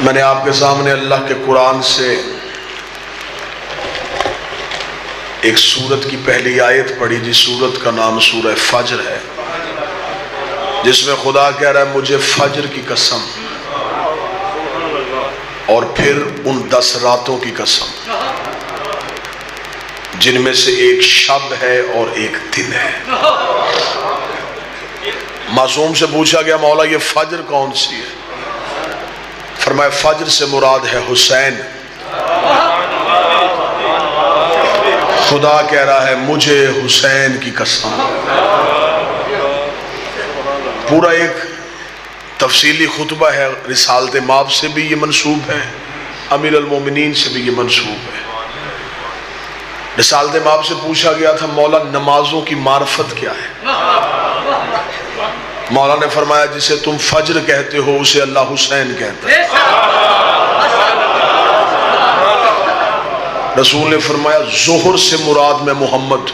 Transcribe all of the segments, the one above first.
میں نے آپ کے سامنے اللہ کے قرآن سے ایک سورت کی پہلی آیت پڑھی جس سورت کا نام سورہ فجر ہے، جس میں خدا کہہ رہا ہے مجھے فجر کی قسم اور پھر ان 10 راتوں کی قسم جن میں سے ایک شب ہے اور ایک دن ہے۔ معصوم سے پوچھا گیا مولا یہ فجر کون سی ہے؟ فرمایا فجر سے مراد ہے حسین۔ خدا کہہ رہا ہے مجھے حسین کی قسم۔ پورا ایک تفصیلی خطبہ ہے، رسالت ماب سے بھی یہ منسوب ہے، امیر المومنین سے بھی یہ منسوب ہے۔ رسالت ماب سے پوچھا گیا تھا مولا نمازوں کی معرفت کیا ہے؟ مولا نے فرمایا جسے تم فجر کہتے ہو اسے اللہ حسین کہتا ہے۔ رسول نے فرمایا ظہر سے مراد میں محمد،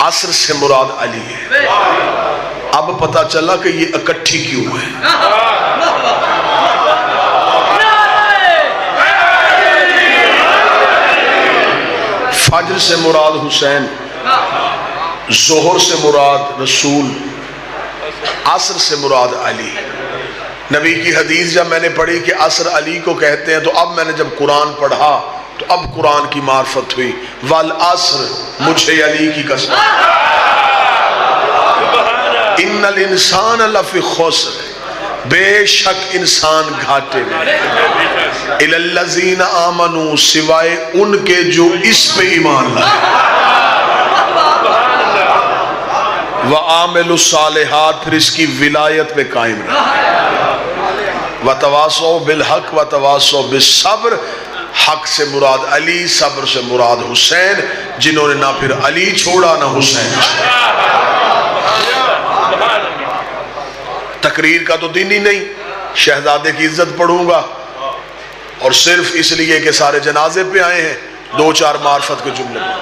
عصر سے مراد علی ہے۔ اب پتا چلا کہ یہ اکٹھی کیوں ہے۔ فجر سے مراد حسین، ظہر سے مراد رسول، عصر سے مراد علی۔ نبی کی حدیث جب میں نے پڑھی کہ عصر علی کو کہتے ہیں تو اب میں نے جب قرآن پڑھا تو اب قرآن کی معرفت ہوئی، والعصر مجھے علی کی قسم، ان الانسان لفی خسر، بے شک انسان گھاٹے میں، الا الذین آمنوا سوائے ان کے جو اس پہ ایمان لائے، وعاملوا الصالحات پھر اس کی ولایت پہ قائم رہے، وتواصوا بالحق وتواصوا بالصبر، حق سے مراد علی، صبر سے مراد حسین، جنہوں نے نہ پھر علی چھوڑا نہ حسین چھوڑا۔ تقریر کا تو دن ہی نہیں، شہزادے کی عزت پڑھوں گا اور صرف اس لیے کہ سارے جنازے پہ آئے ہیں، 2-4 معرفت کے جملے میں۔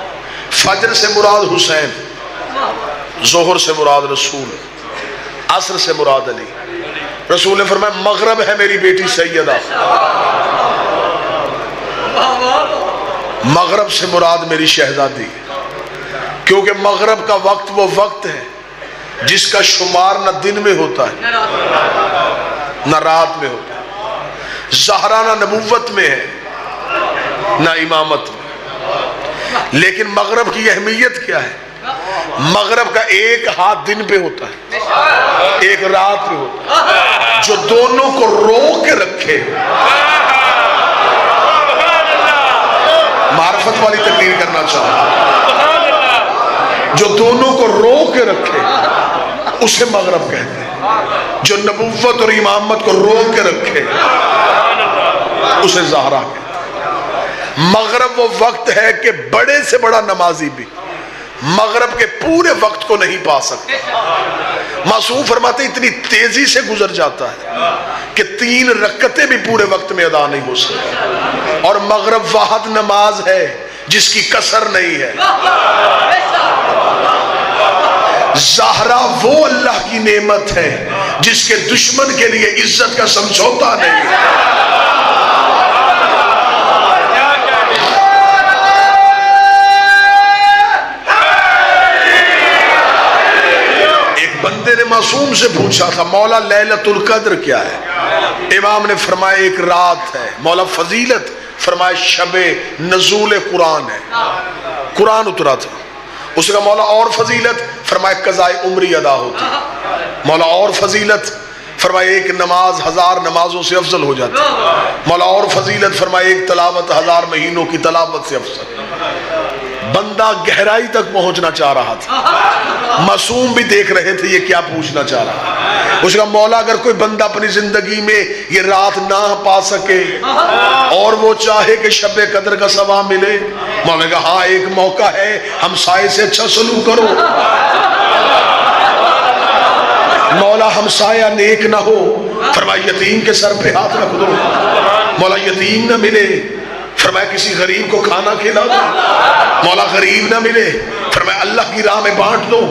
فجر سے مراد حسین، ظہر سے مراد رسول، عصر سے مراد علی۔ رسول نے فرمایا مغرب ہے میری بیٹی سیدہ، مغرب سے مراد میری شہزادی، کیونکہ مغرب کا وقت وہ وقت ہے جس کا شمار نہ دن میں ہوتا ہے نہ رات میں ہوتا ہے۔ زہرا نہ نبوت میں ہے نہ امامت میں، لیکن مغرب کی اہمیت کیا ہے؟ مغرب کا ایک ہاتھ دن پہ ہوتا ہے، ایک رات پہ ہوتا ہے، جو دونوں کو روک کے رکھے۔ معرفت والی تقریر کرنا چاہتا، جو دونوں کو روک کے رکھے اسے مغرب کہتے ہیں، جو نبوت اور امامت کو روک کے رکھے اسے زہرا کہتے ہیں۔ مغرب وہ وقت ہے کہ بڑے سے بڑا نمازی بھی مغرب کے پورے وقت کو نہیں پا سکتا۔ معصوم فرماتے اتنی تیزی سے گزر جاتا ہے کہ 3 رکعتیں بھی پورے وقت میں ادا نہیں ہو سکتی، اور مغرب واحد نماز ہے جس کی کسر نہیں ہے۔ زہرا وہ اللہ کی نعمت ہے جس کے دشمن کے لیے عزت کا سمجھوتا نہیں ہے۔ بندے نے معصوم سے پوچھا تھا مولا لیلۃ القدر کیا ہے؟ امام نے فرمایا ایک رات ہے۔ مولا فضیلت؟ فرمایا شب نزول قرآن ہے، قرآن اترا تھا۔ اس کا مولا اور فضیلت؟ فرمایا قضاء عمری ادا ہوتی۔ مولا اور فضیلت؟ فرمایا ایک نماز 1000 نمازوں سے افضل ہو جاتی۔ مولا اور فضیلت؟ فرمایا ایک تلاوت 1000 مہینوں کی تلاوت سے افضل۔ بندہ گہرائی تک پہنچنا چاہ رہا تھا، معصوم بھی دیکھ رہے تھے یہ کیا پوچھنا چاہ رہا ہے۔ اس کا مولا اگر کوئی بندہ اپنی زندگی میں یہ رات نہ پا سکے اور وہ چاہے کہ شب قدر کا ثواب ملے، مولا نے کہا ہاں ایک موقع ہے، ہمسائے سے اچھا سلوک کرو۔ مولا ہمسایہ نیک نہ ہو، فرمایا یتیم کے سر پہ ہاتھ رکھ دو۔ مولا یتیم نہ ملے، فرمایا کسی غریب کو کھانا کھلا دو۔ مولا غریب نہ ملے، فرمایا اللہ کی راہ میں بانٹ دو۔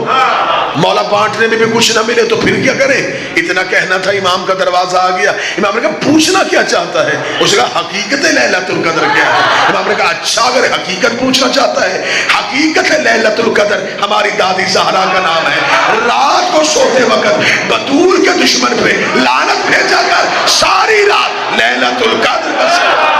مولا بانٹنے میں بھی کچھ نہ ملے تو پھر کیا کریں؟ اتنا کہنا تھا، امام کا دروازہ آ گیا۔ امام نے کہا پوچھنا کیا چاہتا ہے؟ اس نے کہا حقیقت لیلۃ القدر کیا ہے؟ امام نے کہا اچھا، اگر حقیقت پوچھنا چاہتا ہے، حقیقت ہے لیلۃ القدر ہماری دادی زہرا کا نام ہے۔ رات کو سوتے وقت بطول کے دشمن پہ لعنت بھیجا کر ساری رات لیلۃ القدر کا سوال۔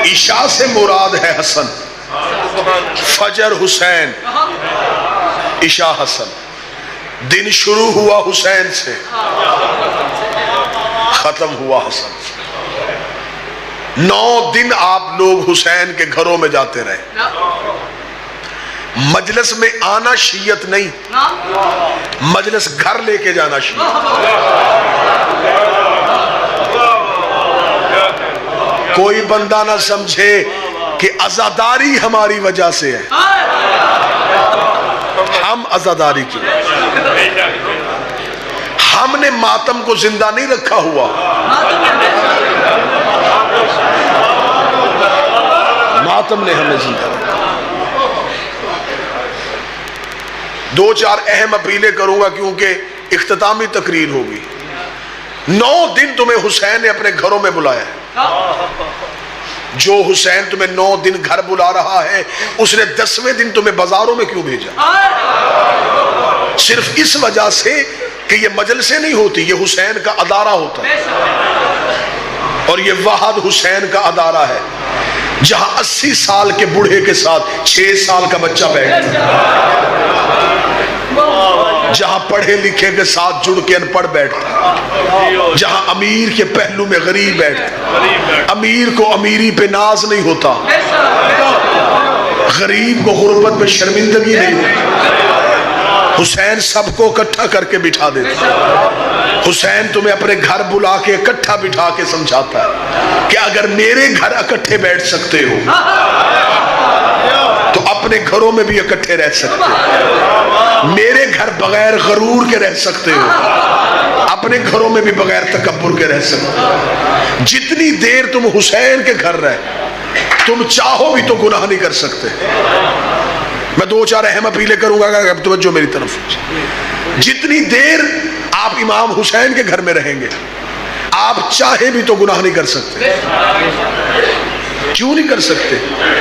عشاء سے مراد ہے حسن، فجر حسین، عشاء حسن۔ دن شروع ہوا حسین سے، ختم ہوا حسن۔ 9 دن آپ لوگ حسین کے گھروں میں جاتے رہے۔ مجلس میں آنا شیعت نہیں، مجلس گھر لے کے جانا شیعت۔ کوئی بندہ نہ سمجھے کہ عزاداری ہماری وجہ سے ہے، ہم عزاداری کی، ہم نے ماتم کو زندہ نہیں رکھا ہوا، ماتم نے ہمیں زندہ رکھا۔ 2-4 اہم اپیلیں کروں گا کیونکہ اختتامی تقریر ہوگی۔ 9 دن تمہیں حسین نے اپنے گھروں میں بلایا ہے۔ جو حسین تمہیں 9 دن گھر بلا رہا ہے، اس نے 10ویں دن تمہیں بازاروں میں کیوں بھیجا؟ صرف اس وجہ سے کہ یہ مجلسیں نہیں ہوتی، یہ حسین کا ادارہ ہوتا ہے، اور یہ وحد حسین کا ادارہ ہے، جہاں 80 سال کے بوڑھے کے ساتھ 6 سال کا بچہ بیٹھتا ہے، جہاں پڑھے لکھے کے ساتھ جڑ کے ان پڑھ بیٹھتا ہے، جہاں امیر کے پہلو میں غریب بیٹھتا ہے، امیر کو امیری پہ ناز نہیں ہوتا، غریب کو غربت پہ شرمندگی نہیں ہوتی۔ حسین سب کو اکٹھا کر کے بٹھا دیتا ہے۔ حسین تمہیں اپنے گھر بلا کے اکٹھا بٹھا کے سمجھاتا ہے کہ اگر میرے گھر اکٹھے بیٹھ سکتے ہو تو اپنے گھروں میں بھی اکٹھے رہ سکتے ہو، میرے گھر بغیر غرور کے رہ سکتے ہو، اپنے گھروں میں بھی بغیر تکبر کے رہ سکتے ہو۔ جتنی دیر تم حسین کے گھر رہے، تم چاہو بھی تو گناہ نہیں کر سکتے۔ میں 2-4 اہم اپیلیں کروں گا، اب توجہ میری طرف۔ جتنی دیر آپ امام حسین کے گھر میں رہیں گے، آپ چاہے بھی تو گناہ نہیں کر سکتے۔ کیوں نہیں کر سکتے؟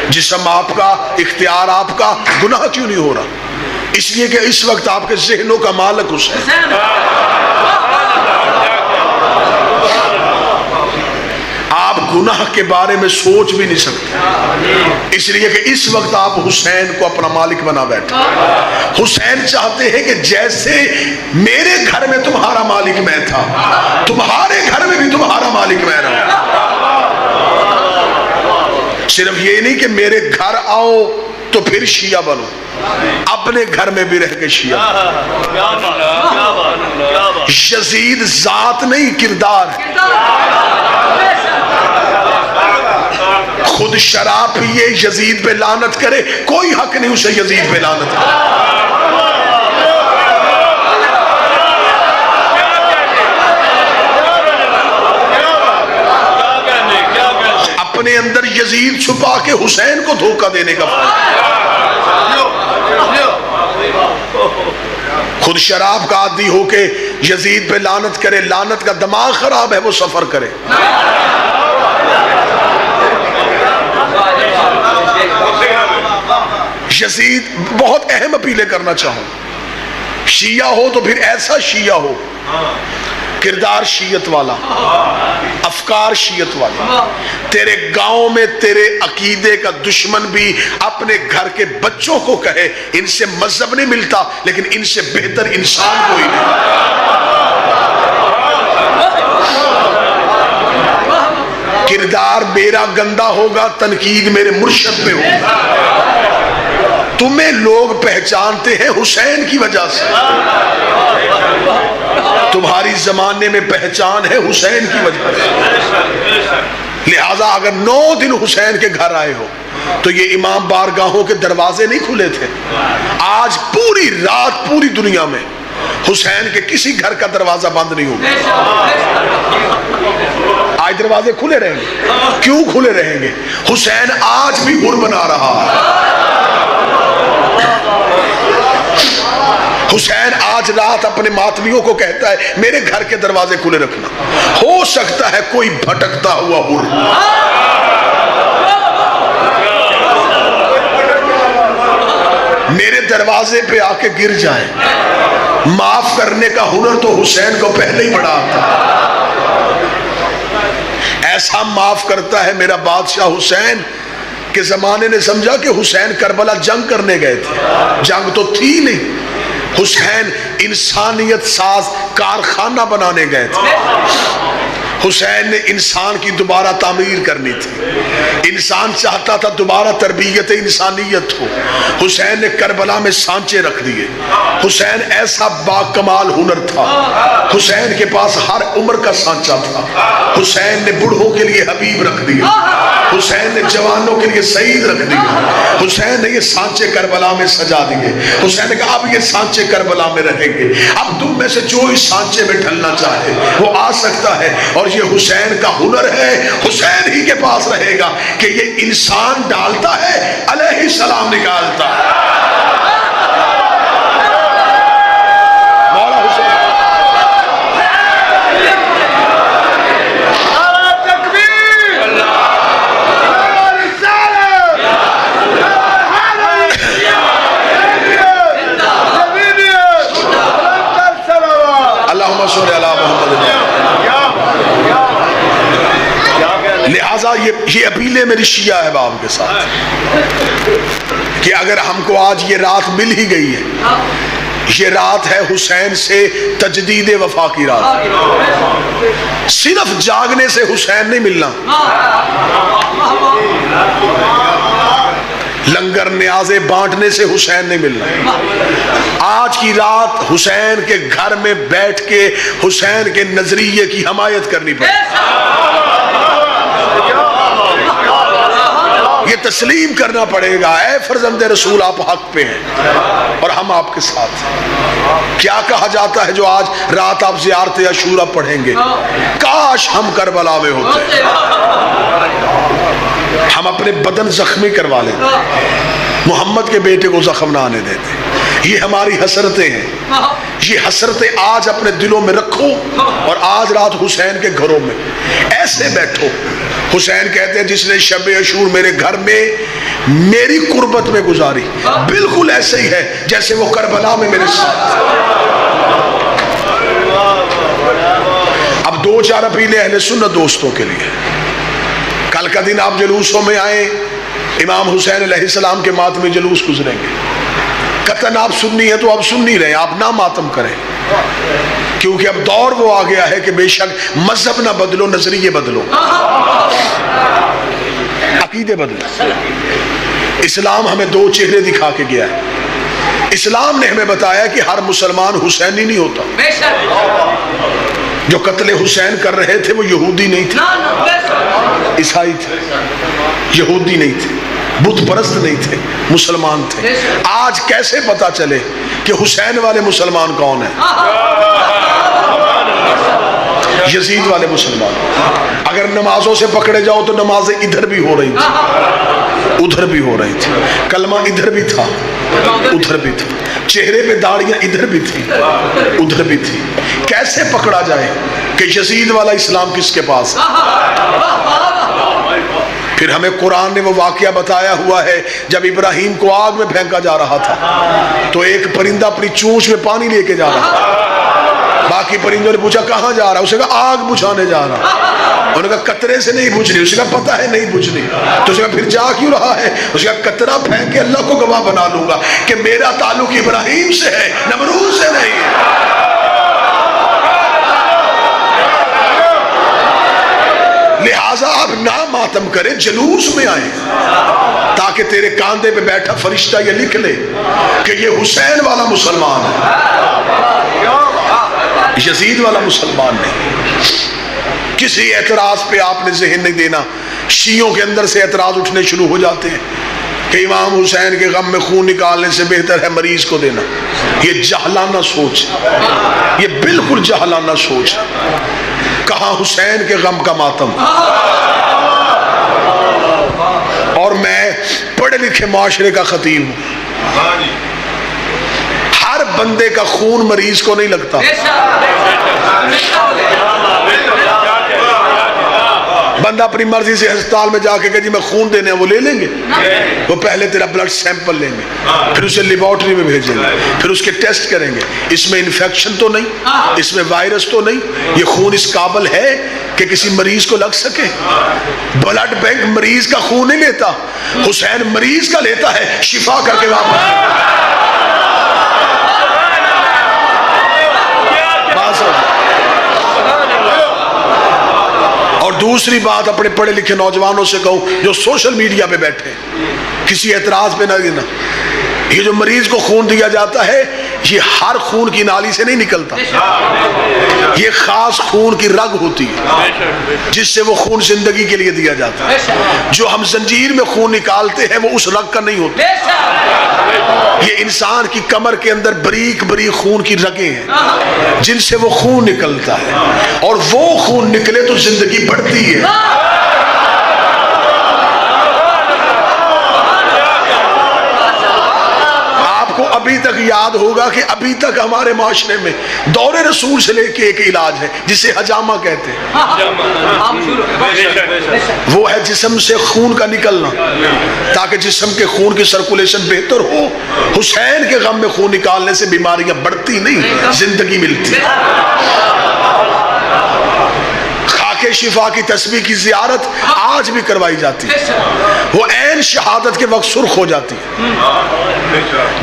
جسم آپ کا، اختیار آپ کا، گناہ کیوں نہیں ہو رہا؟ اس لیے کہ اس وقت آپ کے ذہنوں کا مالک حسین۔ آپ گناہ کے بارے میں سوچ بھی نہیں سکتے، اس لیے کہ اس وقت آپ حسین کو اپنا مالک بنا بیٹھے۔ حسین چاہتے ہیں کہ جیسے میرے گھر میں تمہارا مالک میں تھا، تمہارے گھر میں بھی تمہارا مالک میں رہا۔ صرف یہ نہیں کہ میرے گھر آؤ تو پھر شیعہ بنو، اپنے گھر میں بھی رہ کے شیعہ۔ یزید ذات نہیں، کردار ہے۔ خود شراب پیے یزید پہ لعنت کرے، کوئی حق نہیں اسے یزید پہ لعنت کرے۔ اپنے اندر یزید چھپا کے حسین کو دھوکہ دینے کا خود شراب کا عادی ہو کے یزید پہ لعنت کرے، لعنت کا دماغ خراب ہے، وہ سفر کرے۔ یزید بہت اہم اپیلیں کرنا چاہوں، شیعہ ہو تو پھر ایسا شیعہ ہو، کردار شیعت والا، افکار شیعت والا۔ تیرے گاؤں میں تیرے عقیدے کا دشمن بھی اپنے گھر کے بچوں کو کہے ان سے مذہب نہیں ملتا لیکن ان سے بہتر انسان کوئی نہیں۔ کردار میرا گندا ہوگا، تنقید میرے مرشد پہ ہوگا۔ تمہیں لوگ پہچانتے ہیں حسین کی وجہ سے، تمہاری زمانے میں پہچان ہے حسین کی وجہ سے۔ لہٰذا اگر 9 دن حسین کے گھر آئے ہو، تو یہ امام بارگاہوں کے دروازے نہیں کھلے تھے؟ آج پوری رات پوری دنیا میں حسین کے کسی گھر کا دروازہ بند نہیں ہوگا۔ آج دروازے کھلے رہیں گے۔ کیوں کھلے رہیں گے؟ حسین آج بھی گڑ بنا رہا ہے۔ حسین آج رات اپنے ماتمیوں کو کہتا ہے میرے گھر کے دروازے کھلے رکھنا، ہو سکتا ہے کوئی بھٹکتا ہوا ہر میرے دروازے پہ آ کے گر جائے۔ معاف کرنے کا ہنر تو حسین کو پہلے ہی بڑا آتا، ایسا معاف کرتا ہے میرا بادشاہ حسین کہ زمانے نے سمجھا کہ حسین کربلا جنگ کرنے گئے تھے، جنگ تو تھی نہیں، حسین انسانیت ساز کارخانہ بنانے گئے تھے۔ حسین نے انسان کی دوبارہ تعمیر کرنی تھی، انسان چاہتا تھا دوبارہ تربیت انسانیت ہو۔ حسین نے کربلا میں سانچے رکھ دیے۔ حسین ایسا باکمال ہنر تھا، حسین کے پاس ہر عمر کا سانچہ تھا۔ حسین نے بوڑھوں کے لیے حبیب رکھ دیے، حسین نے جوانوں کے لیے سعید رکھ دیے، حسین نے یہ سانچے کربلا میں سجا دیے۔ حسین نے کہا اب یہ سانچے کربلا میں رہیں گے، اب تم میں سے جو اس سانچے میں ڈھلنا چاہے وہ آ سکتا ہے، اور یہ حسین کا ہنر ہے، حسین ہی کے پاس رہے گا کہ یہ انسان ڈالتا ہے علیہ السلام نکالتا ہے۔ مولا حسین اللہم صلی علی محمد۔ لہٰذا یہ اپیلیں میری شیعہ احباب کے ساتھ کہ اگر ہم کو آج یہ رات مل ہی گئی ہے، یہ رات ہے حسین سے تجدید وفا کی رات۔ صرف جاگنے سے حسین نہیں ملنا، لنگر نیازے بانٹنے سے حسین نہیں ملنا۔ آج کی رات حسین کے گھر میں بیٹھ کے حسین کے نظریے کی حمایت کرنی پڑے، یہ تسلیم کرنا پڑے گا اے فرزند رسول آپ حق پہ ہیں اور ہم آپ کے ساتھ ہیں۔ کیا کہا جاتا ہے جو آج رات آپ زیارت عاشورہ پڑھیں گے؟ کاش ہم کربلا میں ہوتے، ہم اپنے بدن زخمی کروا لیتے، محمد کے بیٹے کو زخم نہ آنے دیتے۔ یہ ہماری حسرتیں ہیں، یہ حسرتیں آج اپنے دلوں میں رکھو اور آج رات حسین کے گھروں میں ایسے بیٹھو۔ حسین کہتے ہیں جس نے شب عاشور میرے گھر میں میری قربت میں گزاری، بالکل ایسے ہی ہے جیسے وہ کربلا میں میرے ساتھ۔ اب دو چار اپیلیں اہل سنت دوستوں کے لیے۔ کل کا دن آپ جلوسوں میں آئیں، امام حسین علیہ السلام کے ماتمی جلوس گزریں گے۔ قطعاً آپ سنی ہیں تو آپ سننی رہیں، آپ نہ ماتم کریں، کیونکہ اب دور وہ آ گیا ہے کہ بے شک مذہب نہ بدلو، نظریے بدلو، عقیدے بدلو۔ اسلام ہمیں دو چہرے دکھا کے گیا ہے۔ اسلام نے ہمیں بتایا کہ ہر مسلمان حسینی نہیں ہوتا۔ جو قتل حسین کر رہے تھے وہ یہودی نہیں تھے، عیسائی تھے، یہودی نہیں تھے، بت پرست نہیں تھے، مسلمان تھے۔ آج کیسے پتا چلے کہ حسین والے مسلمان کون ہیں؟ یزید والے مسلمان۔ اگر نمازوں سے پکڑے جاؤ تو نمازیں ادھر بھی ہو رہی تھی، ادھر بھی ہو رہی تھی، کلمہ ادھر بھی تھا، ادھر بھی تھا، چہرے پہ داڑیاں ادھر بھی تھی، ادھر بھی تھی۔ کیسے پکڑا جائے کہ یزید والا اسلام کس کے پاس ہے؟ پھر ہمیں قرآن نے وہ واقعہ بتایا ہوا ہے جب ابراہیم کو آگ میں پھینکا جا رہا تھا تو ایک پرندہ اپنی چونچ میں پانی لے کے جا رہا تھا، باقی پرندوں نے پوچھا کہاں جا رہا ہے؟ اسے کہا آگ بجھانے جا رہا۔ انہوں نے کہا قطرے سے نہیں بجھنی، اسے کہا پتہ ہے نہیں بجھنی، تو اسے کہا پھر جا کیوں رہا ہے؟ اسے کہا قطرہ پھینک کے اللہ کو گواہ بنا لوں گا کہ میرا تعلق ابراہیم سے ہے، نمرود سے نہیں ہے۔ لہٰذا آپ نہ ماتم کریں، جلوس میں آئیں تاکہ تیرے کاندھے پہ بیٹھا فرشتہ یہ لکھ لے کہ یہ حسین والا مسلمان ہے، یزید والا مسلمان نہیں۔ کسی اعتراض پہ آپ نے ذہن نہیں دینا شیعوں کے اندر سے اعتراض اٹھنے شروع ہو جاتے ہیں کہ امام حسین کے غم میں خون نکالنے سے بہتر ہے مریض کو دینا. یہ جہلانہ سوچ ہے، یہ بالکل جہلانہ سوچ ہے. کہاں حسین کے غم کا ماتم؟ اور میں پڑھے لکھے معاشرے کا خطیب ہوں. ہر بندے کا خون مریض کو نہیں لگتا. بندہ اپنی مرضی سے ہسپتال میں جا کے کہ جی میں خون دینے ہیں، وہ لے لیں گے؟ وہ پہلے تیرا بلڈ سیمپل لیں گے، پھر اسے لیبارٹری میں بھیجیں گے، پھر اس کے ٹیسٹ کریں گے. اس میں انفیکشن تو نہیں، اس میں وائرس تو نہیں، یہ خون اس قابل ہے کہ کسی مریض کو لگ سکے؟ بلڈ بینک مریض کا خون نہیں لیتا، حسین مریض کا لیتا ہے، شفا کر کے واپس. اور دوسری بات اپنے پڑھے لکھے نوجوانوں سے کہوں جو سوشل میڈیا پہ بیٹھے، کسی اعتراض پہ نہ دینا. یہ جو مریض کو خون دیا جاتا ہے یہ ہر خون کی نالی سے نہیں نکلتا، یہ خاص خون کی رگ ہوتی ہے جس سے وہ خون زندگی کے لیے دیا جاتا ہے. جو ہم زنجیر میں خون نکالتے ہیں وہ اس رگ کا نہیں ہوتا. یہ انسان کی کمر کے اندر بریک بریک خون کی رگیں ہیں جن سے وہ خون نکلتا ہے، اور وہ خون نکلے تو زندگی بڑھتی ہے. کو ابھی تک یاد ہوگا کہ ابھی تک ہمارے معاشرے میں دور رسول سے لے کے ایک علاج ہے جسے حجامہ کہتے ہیں. وہ ہے جسم سے خون کا نکلنا تاکہ جسم کے خون کی سرکولیشن بہتر ہو. حسین کے غم میں خون نکالنے سے بیماریاں بڑھتی نہیں، زندگی ملتی. شفا کی تسبیح کی زیارت آج بھی کروائی جاتی ہے، وہ عین شہادت کے وقت سرخ ہو جاتی ہے.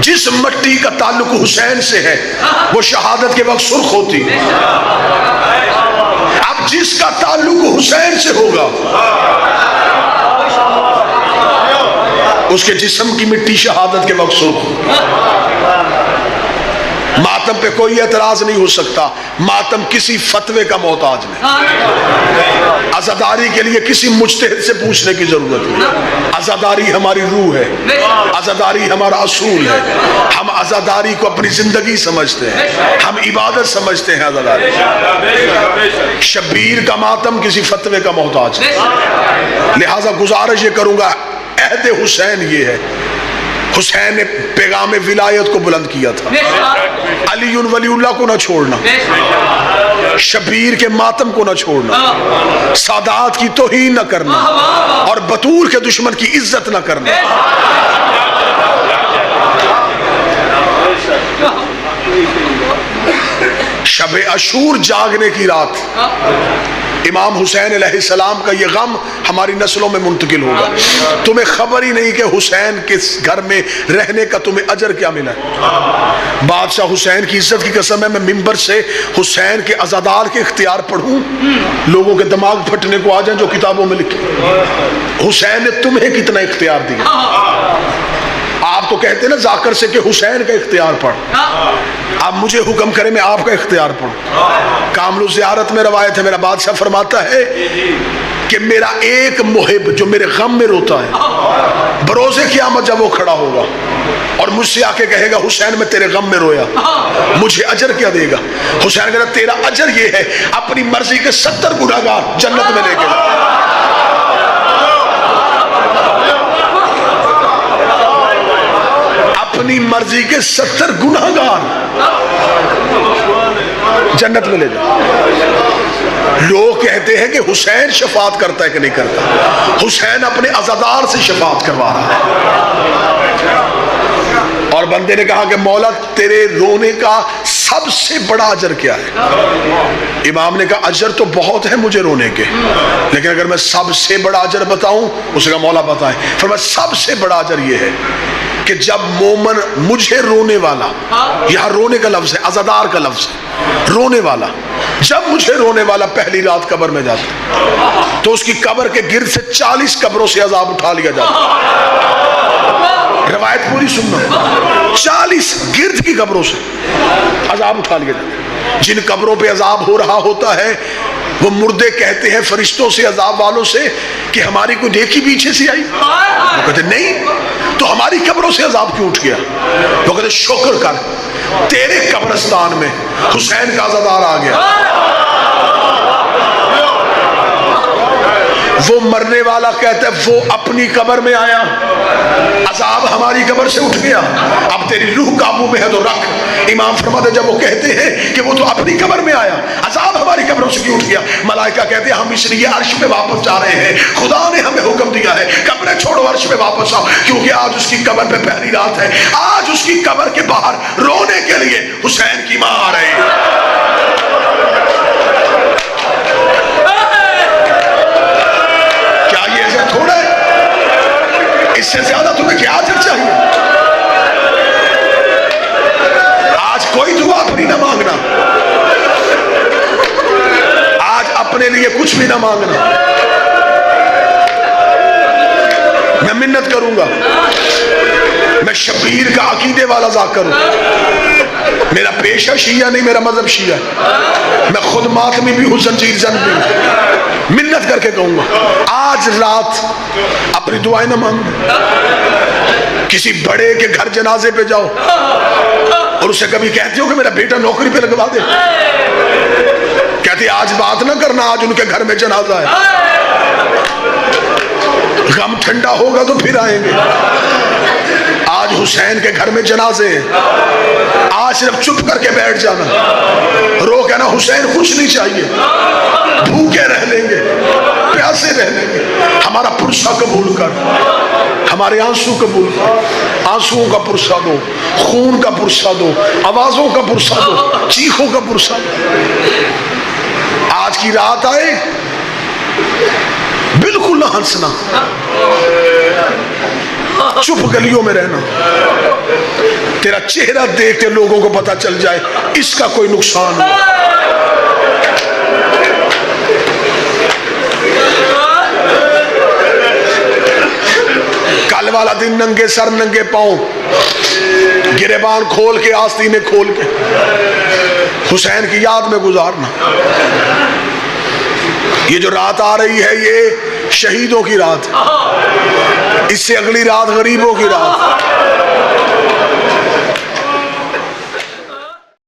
جس مٹی کا تعلق حسین سے ہے وہ شہادت کے وقت سرخ ہوتی ہے. اب جس کا تعلق حسین سے ہوگا اس کے جسم کی مٹی شہادت کے وقت سرخ ہوگی. ماتم پہ کوئی اعتراض نہیں ہو سکتا، ماتم کسی فتوے کا محتاج نہیں. عزاداری کے لیے کسی مجتہد سے پوچھنے کی ضرورت نہیں. عزاداری ہماری روح ہے، عزاداری ہمارا اصول ہے. ہم عزاداری کو اپنی زندگی سمجھتے ہیں، ہم عبادت سمجھتے ہیں. عزاداری شبیر کا ماتم کسی فتوے کا محتاج نہیں. لہذا گزارش یہ کروں گا، عہد حسین یہ ہے، حسین نے پیغام ولایت کو بلند کیا تھا. علی ولی اللہ کو نہ چھوڑنا، شبیر کے ماتم کو نہ چھوڑنا، سادات کی توہین نہ کرنا، اور بطول کے دشمن کی عزت نہ کرنا. شب عاشور جاگنے کی رات امام حسین علیہ السلام کا یہ غم ہماری نسلوں میں منتقل ہوگا. تمہیں خبر ہی نہیں کہ حسین کے گھر میں رہنے کا تمہیں اجر کیا ملا. بادشاہ حسین کی عزت کی قسم ہے میں ممبر سے حسین کے عزادار کے اختیار پڑھوں، لوگوں کے دماغ پھٹنے کو آ جائیں جو کتابوں میں لکھے. حسین نے تمہیں کتنا اختیار دیا. آپ تو کہتے ہیں نا ذاکر سے کہ حسین کا اختیار پڑھ، اب مجھے حکم کرے میں آپ کا اختیار پڑھوں. کامل زیارت میں روایت ہے، میرا بادشاہ فرماتا ہے کہ میرا ایک محب جو میرے غم میں روتا ہے، بروز قیامت جب وہ کھڑا ہوگا اور مجھ سے آ کے کہے گا حسین میں تیرے غم میں رویا، مجھے اجر کیا دے گا؟ حسین کہتا تیرا اجر یہ ہے اپنی مرضی کے 70 گناہگار جنت میں لے کے جا. اپنی مرضی کے 70 گناہگار جنت میں لے جائے. لوگ کہتے ہیں کہ حسین شفاعت کرتا ہے کہ نہیں کرتا. حسین اپنے عزادار سے شفاعت کروا رہا ہے. اور بندے نے کہا کہ مولا تیرے رونے کا سب سے بڑا اجر کیا ہے؟ امام نے کہا اجر تو بہت ہے مجھے رونے کے، لیکن اگر میں سب سے بڑا اجر بتاؤں، اس کا مولا بتائیں. فرمایا سب سے بڑا اجر یہ ہے کہ جب مومن مجھے رونے والا، یہاں رونے کا لفظ ہے، عزادار کا لفظ ہے، رونے والا، جب مجھے رونے والا پہلی رات قبر میں جاتا تو اس کی قبر کے گرد سے 40 قبروں سے عذاب اٹھا لیا جاتا. روایت پوری سننا، 40 گرد کی قبروں سے عذاب اٹھا لیا جاتا. جن قبروں پہ عذاب ہو رہا ہوتا ہے وہ مردے کہتے ہیں فرشتوں سے، عذاب والوں سے کہ ہماری کوئی نیکی پیچھے سے آئی؟ وہ کہتے نہیں، تو ہماری قبروں سے عذاب کیوں اٹھ گیا؟ وہ کہتے شکر کر، تیرے قبرستان میں حسین کا عزادار آ گیا۔ وہ مرنے والا کہتا ہے وہ اپنی قبر میں آیا، عذاب ہماری قبر سے اٹھ گیا، اب تیری روح قابو میں ہے تو رکھ۔ امام فرماتے ہیں جب وہ کہتے ہیں کہ وہ تو اپنی قبر میں آیا، عذاب ہماری قبروں سے کیوں اٹھ گیا؟ ملائکہ کہتے ہیں ہم اس لیے عرش میں واپس جا رہے ہیں، خدا نے ہمیں حکم دیا ہے قبریں چھوڑو عرش میں واپس آؤ، کیونکہ آج اس کی قبر پہ پہلی رات ہے، آج اس کی قبر کے باہر رونے کے لیے حسین کی ماں آ رہی ہے۔ اس سے زیادہ تمہیں کیا اجر چاہیے؟ آج کوئی دعا اپنی نہ مانگنا، آج اپنے لیے کچھ بھی نہ مانگنا۔ میں منت کروں گا، میں شبیر کا عقیدے والا ذاکر ہوں، میرا پیشہ شیعہ نہیں، میرا مذہب شیعہ، میں خود ماتمی بھی ہوں، زنجیر زن بھی ہوں۔ منت کر کے کہوں گا آج رات اپنی دعائیں نہ مانگو، کسی بڑے کے گھر جنازے پہ جاؤ اور اسے کبھی کہتے ہو کہ میرا بیٹا نوکری پہ لگوا دے، کہتے آج بات نہ کرنا، آج ان کے گھر میں جنازہ ہے، غم ٹھنڈا ہوگا تو پھر آئیں گے۔ آج حسین کے گھر میں جنازے ہیں، آج صرف چپ کر کے بیٹھ جانا، رو کہنا حسین کچھ نہیں چاہیے، بھوکے رہ لیں گے، پیاسے رہ لیں گے، ہمارا پرسہ قبول کر، ہمارے آنسو قبول کر، آنسوؤں کا پرسہ دو، خون کا پرسہ دو، آوازوں کا پرسہ دو، چیخوں کا پرسہ دو۔ آج کی رات آئے بالکل نہ ہنسنا، چپ گلیوں میں رہنا، تیرا چہرہ دیکھ کے لوگوں کو پتا چل جائے اس کا کوئی نقصان ہو۔ کل والا دن ننگے سر ننگے پاؤں، گریبان کھول کے آستینے کھول کے حسین کی یاد میں گزارنا۔ یہ جو رات آ رہی ہے یہ شہیدوں کی رات، اس سے اگلی رات غریبوں کی رات۔